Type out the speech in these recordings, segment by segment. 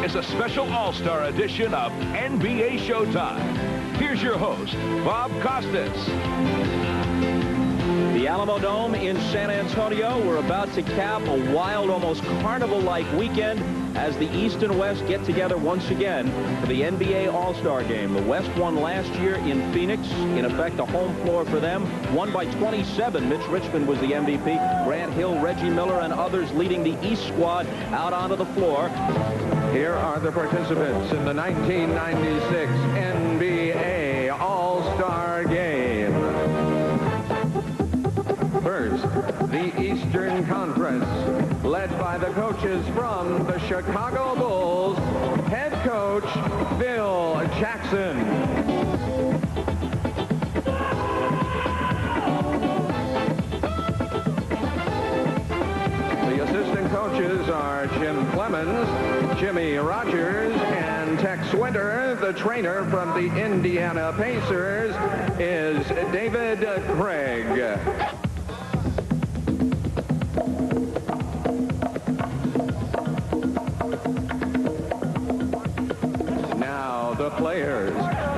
is a special All-Star edition of NBA Showtime. Here's your host, Bob Costas. The Alamodome in San Antonio. We're about to cap a wild, almost carnival-like weekend as the East and West get together once again for the NBA All-Star Game. The West won last year in Phoenix. In effect, a home floor for them. Won by 27. Mitch Richmond was the MVP. Grant Hill, Reggie Miller, and others leading the East squad out onto the floor. Here are the participants in the 1996 NBA All-Star Game. First, the Eastern Conference, led by the coaches from the Chicago Bulls, head coach Phil Jackson. The assistant coaches are Jim Clemens, Jimmy Rogers, and Tex Winter. The trainer from the Indiana Pacers is David Craig. Players.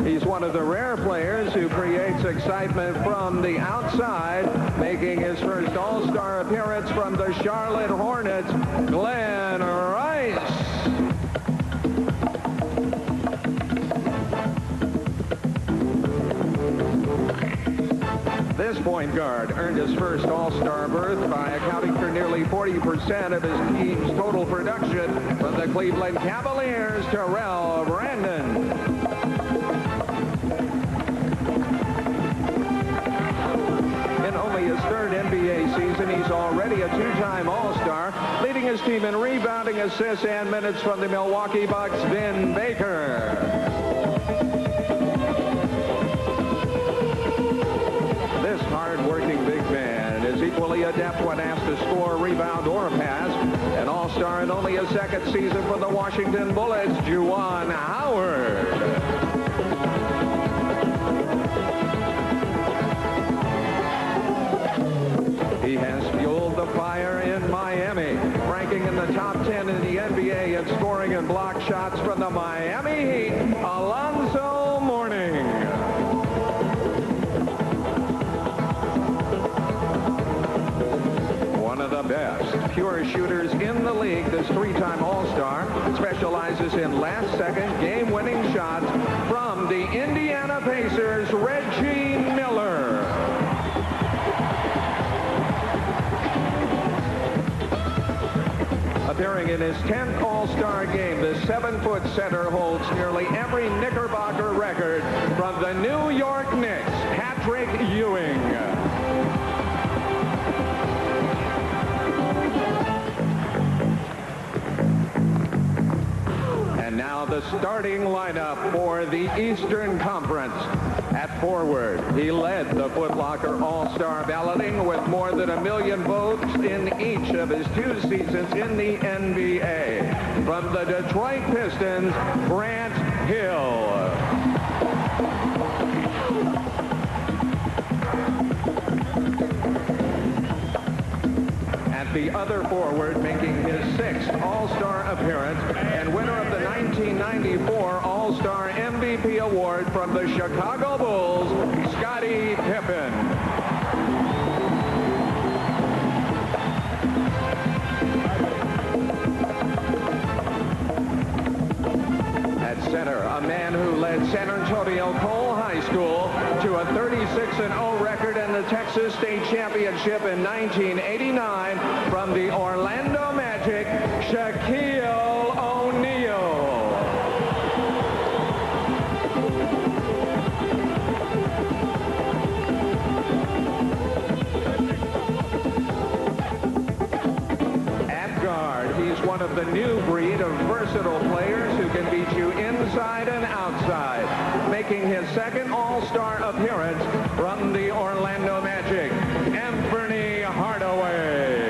He's one of the rare players who creates excitement from the outside, making his first All-Star appearance from the Charlotte Hornets, Glenn Rice. This point guard earned his first All-Star berth by accounting for nearly 40% of his team's total production from the Cleveland Cavaliers, Terrell Brandon. In only his third NBA season, he's already a two-time All-Star, leading his team in rebounding, assists, and minutes from the Milwaukee Bucks, Vin Baker. This hard-working big man is equally adept when asked to score, rebound, or pass. An All-Star in only his second season for the Washington Bullets, Juwan Howard. He has fueled the fire in Miami, ranking in the top 10 in the NBA in scoring and block shots from the Miami Heat, Alonzo Mourning. One of the best pure shooters in the league, this three-time All-Star specializes in last-second game-winning shots from the Indiana Pacers, Reggie Miller. Appearing in his 10th All-Star game, the 7-foot center holds nearly every Knickerbocker record from the New York Knicks, Patrick Ewing. And now the starting lineup for the Eastern Conference. At forward, he led the Foot Locker All-Star balloting with more than 1 million votes in each of his 2 seasons in the NBA. From the Detroit Pistons, Grant Hill. At the other forward, making his 6th All-Star appearance and winner of the 1994 All-Star MVP award from the Chicago Bulls, Scottie Pippen. At center, a man who led San Antonio Cole High School to a 36-0 record in the Texas State Championship in 1989 from the Orlando Magic, Shaquille O'Neal. At guard, he's one of the new breed of versatile players who can beat you inside and outside, making his 2nd All-Star appearance from the Orlando Magic, Anthony Hardaway.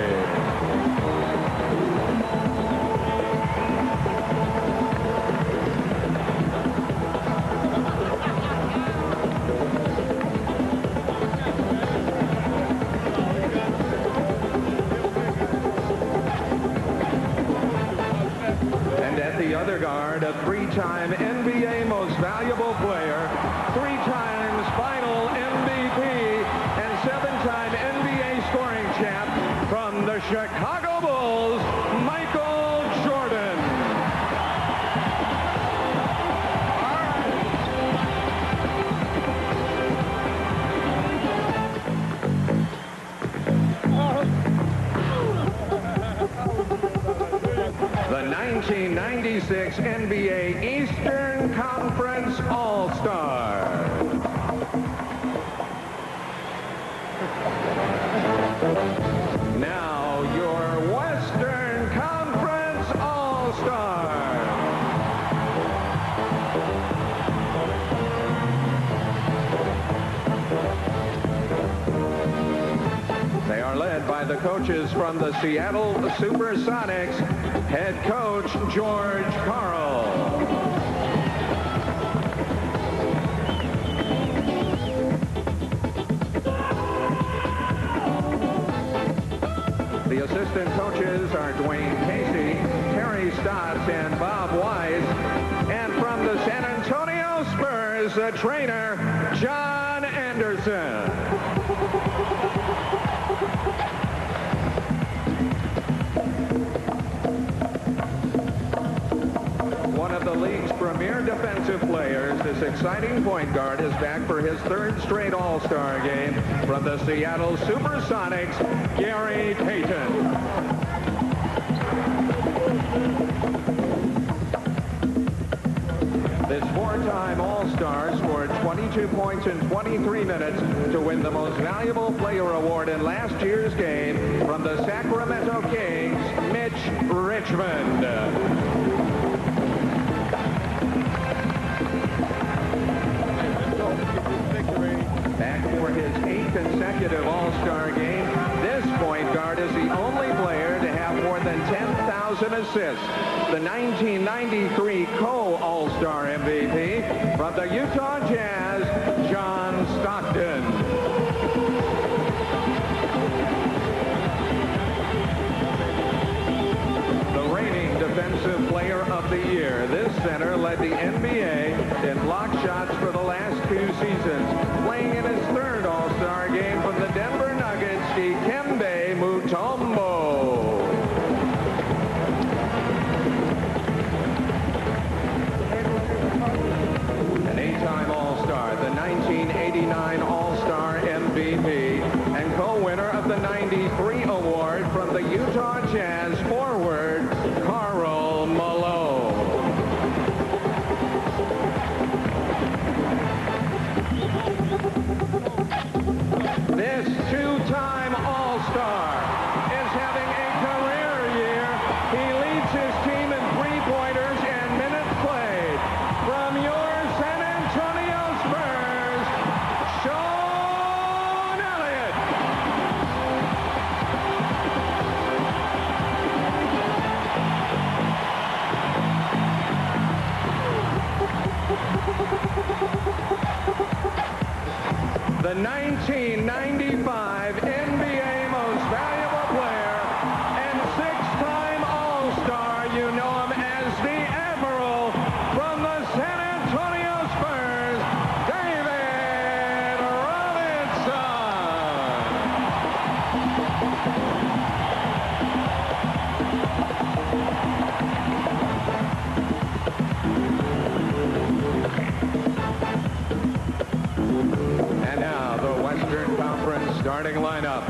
other guard, a three-time NBA Most Valuable Player, 3 times Final MVP, and 7-time NBA scoring champ from the Chicago Bulls, Michael Jordan. The 1996 NBA Eastern Conference All-Star. Now your Western Conference All-Star. They are led by the coaches from the Seattle Supersonics, head coach George Karl. The assistant coaches are Dwayne Casey, Terry Stotts, and Bob Wise. And from the San Antonio Spurs, the trainer, John Anderson. One of the league's premier defensive players, this exciting point guard is back for his 3rd straight All-Star game from the Seattle Supersonics, Gary Payton. This 4-time All-Star scored 22 points in 23 minutes to win the Most Valuable Player Award in last year's game from the Sacramento Kings, Mitch Richmond. Back for his 8th consecutive All-Star game, this point guard is the only player to have more than 10,000 assists. The 1993 co-All-Star MVP from the Utah Jazz, John Stockton. The reigning Defensive Player of the Year, this center led the NBA in block shots for the last 2 seasons. Playing in his 3rd All-Star game from the Denver Nuggets, Dikembe Mutombo. An 8-time All-Star, the 1989 All-Star MVP, and co-winner of the 93 award from the Utah Jazz forward, Karl Malone. This 2-time All-Star is having a career year. He leads his team in three-pointers and minutes played. From your San Antonio Spurs, Sean Elliott. The 1995 NBA Most Valuable Player and 6-time All-Star, you know him as the Admiral from the San Antonio Spurs, David And now the Western Conference starting lineup.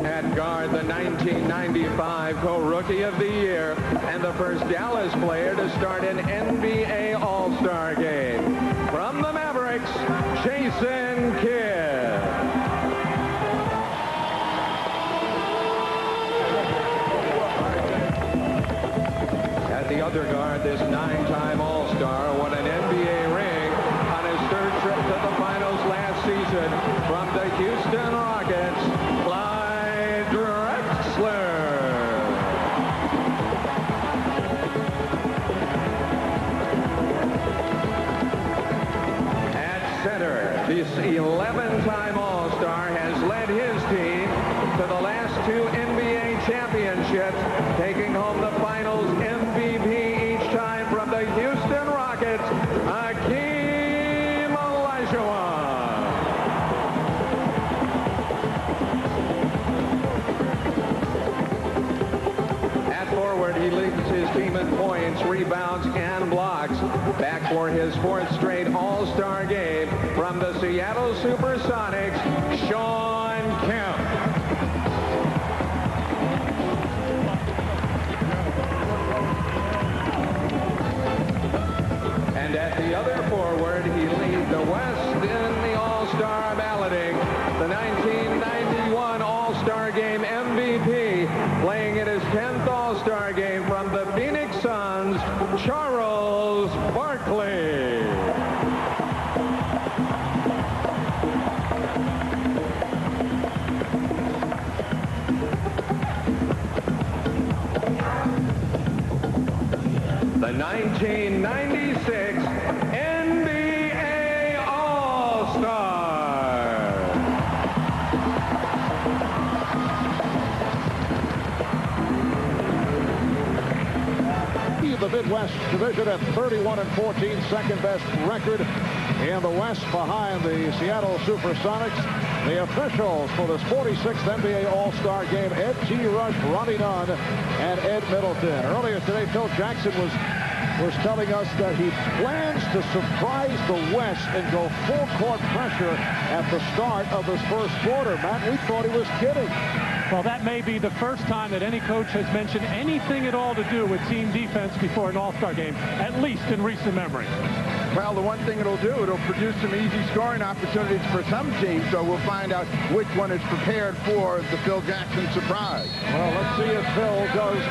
At guard, the 1995 co-Rookie of the Year and the first Dallas player to start an NBA All-Star game. From the Mavericks, Jason Kidd. At the other guard, this 9-time All-Star won an NBA ring on his 3rd trip to the finals last season from the Houston Rockets, Clyde Drexler. At center, this 11-time All-Star has led his team to the last 2 NBA championships, taking home the finals MVP each time rebounds, and blocks. Back for his fourth straight All-Star game from the Seattle Supersonics, Shawn Kemp. And at the other forward, he leads the West in the All-Star balloting. The 1991 All-Star Game MVP, playing in his 10th All-Star game from the Phoenix Suns, Charles Barkley. The 1996 NBA All-Star. The Midwest Division at 31-14, second best record in the West behind the Seattle Supersonics. The officials for this 46th NBA All-Star game, Ed T. Rush, Ronnie Nunn, and Ed Middleton. Earlier today, Phil Jackson was telling us that he plans to surprise the West and go full court pressure at the start of this first quarter. Matt, we thought he was kidding. Well, that may be the first time that any coach has mentioned anything at all to do with team defense before an All-Star game, at least in recent memory. Well, the one thing it'll do, it'll produce some easy scoring opportunities for some teams, so we'll find out which one is prepared for the Phil Jackson surprise. Well, let's see if Phil does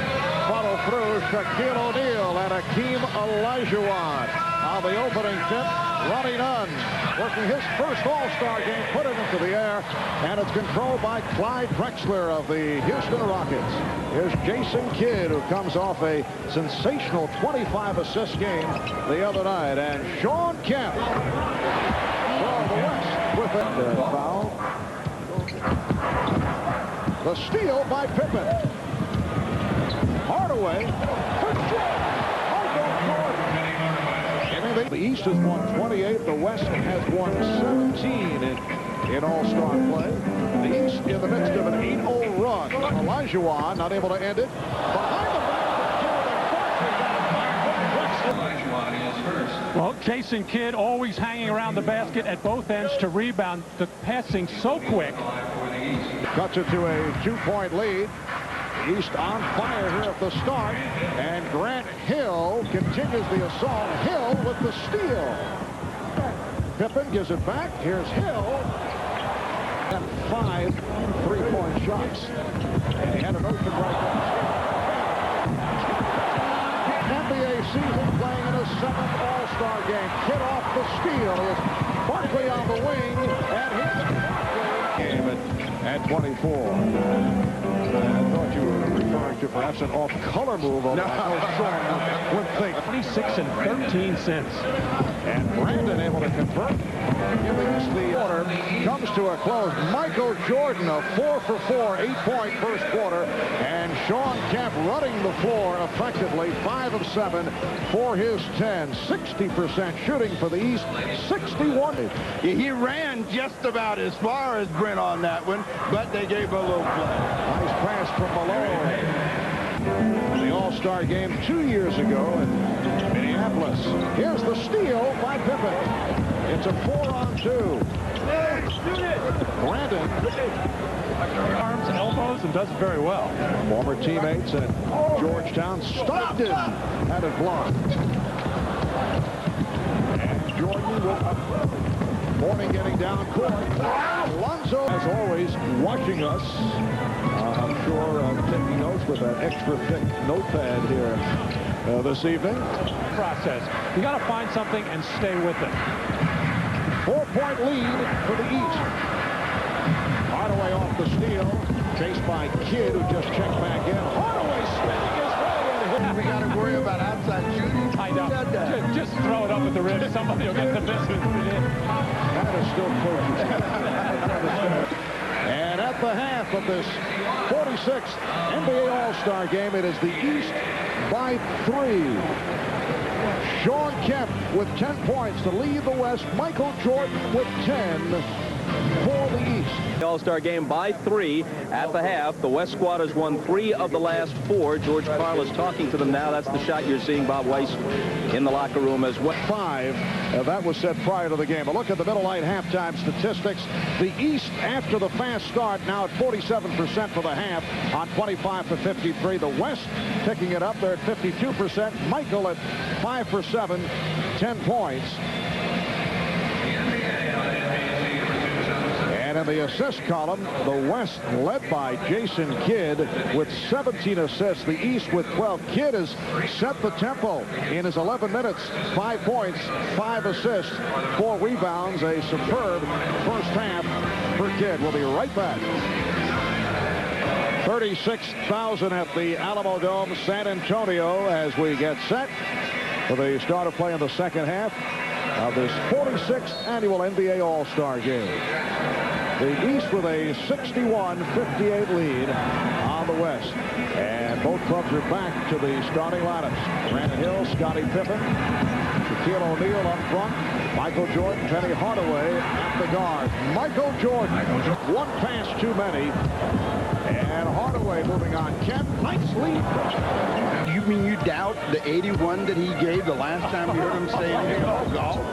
follow through. Shaquille O'Neal and Akeem Olajuwon on the opening tip. Ronnie Nunn working his first All-Star game, put it into the air, and it's controlled by Clyde Drexler of the Houston Rockets. Here's Jason Kidd, who comes off a sensational 25-assist game the other night, and Shawn Kemp for the West with a foul. The steal by Pippen. Hardaway for Jordan. The East has won 28. The West has won 17 in All-Star play. The East in the midst of an 8-0 run. Olajuwon not able to end it. Behind the Olajuwon is first. Well, Jason Kidd always hanging around the basket at both ends to rebound. The passing so quick. Cuts it to a 2-point lead. East on fire here at the start, and Grant Hill continues the assault. Hill with the steal. Pippen gives it back. Here's Hill. And 5 3-point shots. And he had an open right there. NBA season playing in his 7th All-Star game. Kidd off the steal. Is Barkley on the wing, and here's game at 24. I thought you were referring to perhaps an off-color move on Michael Jordan. 26 and 13 cents. And Brandon able to convert. Giving us the order comes to a close. Michael Jordan, a 4 for 4, 8-point first quarter. And Shawn Kemp running the floor effectively, 5 of 7 for his 10. 60% shooting for the East, 61. He ran just about as far as Brent on that one, but they gave a little play. Nice pass from Malone. The All-Star game 2 years ago in Minneapolis. Here's the steal by Pippen. It's a 4-on-2. Brandon. Arms, elbows, and does it very well. Former teammates at Georgetown. Stockton had it blocked. And Jordan with Morning getting down court. Alonzo, as always, watching us. I'm sure taking notes with an extra thick notepad here this evening. Process. You got to find something and stay with it. 4-point lead for the East. Hardaway off the steal. Chased by Kidd, who just checked back in. Hardaway spinning his way in. We got to worry about outside shooting. I know. Just throw it up at the rim. Somebody will get the business. That is still coaching. And at the half of this 46th NBA All-Star game, it is the East by 3. Shawn Kemp with 10 points to lead the West. Michael Jordan with 10 for the East. All-Star game by 3 at the half. The West squad has won 3 of the last 4. George Karl is talking to them now. That's the shot you're seeing Bob Weiss in the locker room as well. 5. That was said prior to the game. A look at the Middle Light halftime statistics. The East, after the fast start, now at 47% for the half on 25 for 53. The West picking it up. They're at 52%. Michael at 5 for 7, 10 points. And in the assist column, the West led by Jason Kidd with 17 assists. The East with 12. Kidd has set the tempo in his 11 minutes. 5 points, 5 assists, 4 rebounds. A superb first half for Kidd. We'll be right back. 36,000 at the Alamodome, San Antonio, as we get set for the start of play in the second half of this 46th annual NBA All-Star Game. The East with a 61-58 lead on the West. And both clubs are back to the starting lineups. Brandon Hill, Scottie Pippen, Shaquille O'Neal up front, Michael Jordan, Penny Hardaway at the guard. Michael Jordan, one pass too many. And Hardaway moving on. Kemp, nice lead. You mean you doubt the 81 that he gave the last time you heard him say anything about golf?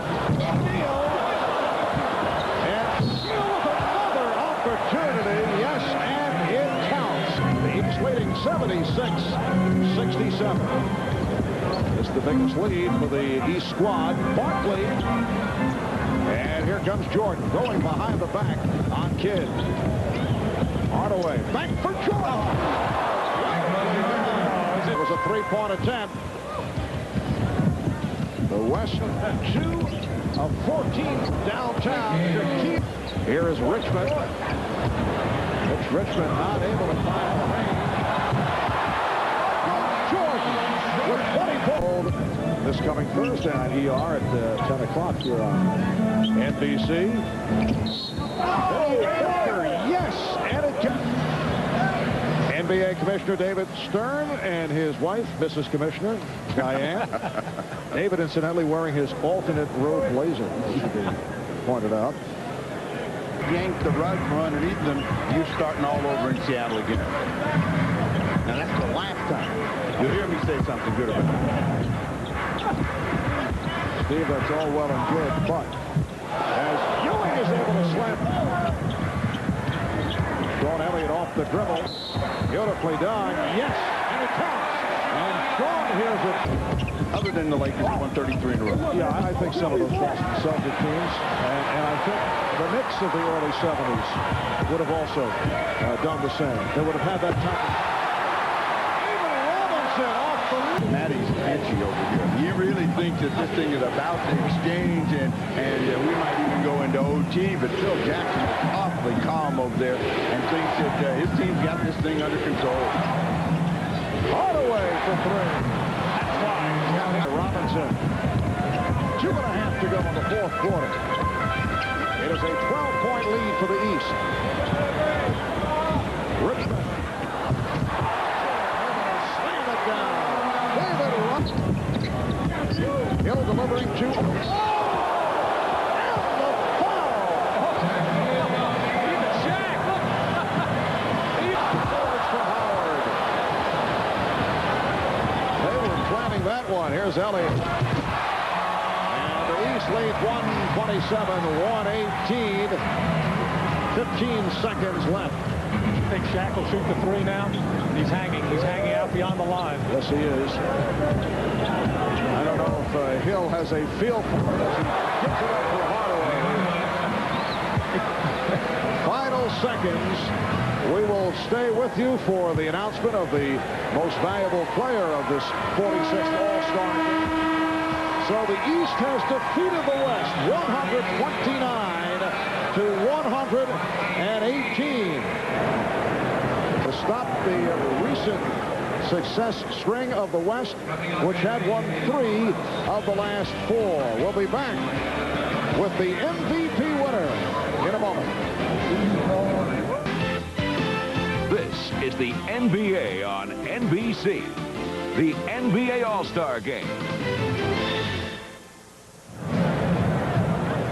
Opportunity, yes, and it counts. The East leading 76-67. It's the biggest lead for the East squad. Barkley, and here comes Jordan going behind the back on Kidd. Hardaway, back for Jordan. It was a three-point attempt. The West 2 of 14 downtown to keep. Here is Richmond. It's Richmond not able to find the range. Jordan with 24. This coming Thursday on ER at 10 o'clock here on NBC. Yes, and it can. NBA Commissioner David Stern and his wife, Mrs. Commissioner Diane. David, incidentally, wearing his alternate road blazer, should be pointed out. Yank the rug from underneath them, you're starting all over in Seattle again. Now that's the last time you'll hear me say something good about it. Steve, that's all well and good, but as Ewing is able to slam. Sean Elliott off the dribble. Beautifully done. Yes, and it counts. And Sean hears it. Other than the Lakers, 133 in a row. Yeah, I think some of those Boston Celtics teams, and I think the Knicks of the early 70s would have also done the same. They would have had that time. Even Robinson off the lead. Matty's itchy over here. You really think that this thing is about to exchange, and we might even go into OT, but Phil Jackson is awfully calm over there and thinks that his team's got this thing under control. Hardaway for 3. Robinson. 2.5 to go in the fourth quarter. It is a 12-point lead for the East. Richmond. Slam it down. David Hill delivering to. And the foul. Even Shaq. For Howard. They were planning that one. Here's Elliott. And the East lead 127-118. 15 seconds left. You think Shaq will shoot the 3 now? He's hanging out beyond the line. Yes, he is. I don't know if Hill has a feel for it as he gets it up for Hardaway. Final seconds. We will stay with you for the announcement of the most valuable player of this 46th All-Star game. So the East has defeated the West 129-118. To stop the recent success string of the West, which had won 3 of the last 4. We'll be back with the MVP winner in a moment. This is the NBA on NBC, the NBA All-Star Game.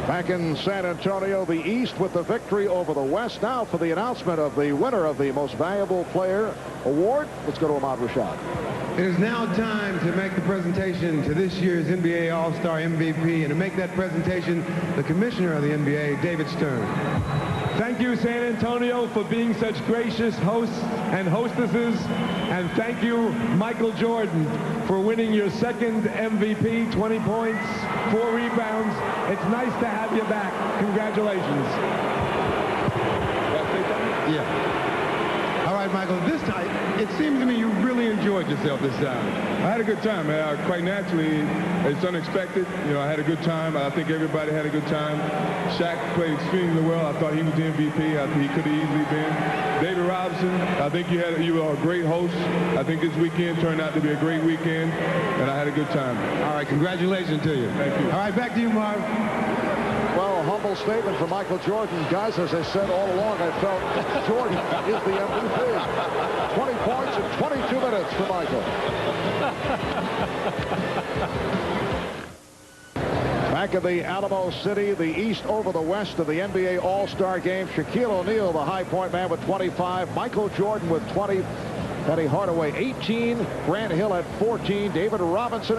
Back in San Antonio, the East with the victory over the West. Now for the announcement of the winner of the Most Valuable Player Award. Let's go to Ahmad Rashad. It is now time to make the presentation to this year's NBA All-Star MVP, and to make that presentation, the Commissioner of the NBA, David Stern. Thank you, San Antonio, for being such gracious hosts and hostesses. And thank you, Michael Jordan, for winning your second MVP, 20 points, 4 rebounds. It's nice to have you back. Congratulations. Yeah. All right, Michael, this time, it seems to me you really enjoyed yourself this time. I had a good time, man. Quite naturally, it's unexpected. You know, I had a good time. I think everybody had a good time. Shaq played extremely well. I thought he was the MVP. I think he could have easily been. David Robinson, I think you were a great host. I think this weekend turned out to be a great weekend, and I had a good time. All right, congratulations to you. Thank you. All right, back to you, Marv. Well, a humble statement from Michael Jordan. Guys, as I said all along, I felt Jordan is the MVP. 20 points in 22 minutes for Michael. Back at the Alamo City, the East over the West of the NBA All-Star Game. Shaquille O'Neal, the high point man, with 25. Michael Jordan with 20. Penny Hardaway, 18. Grant Hill at 14. David Robinson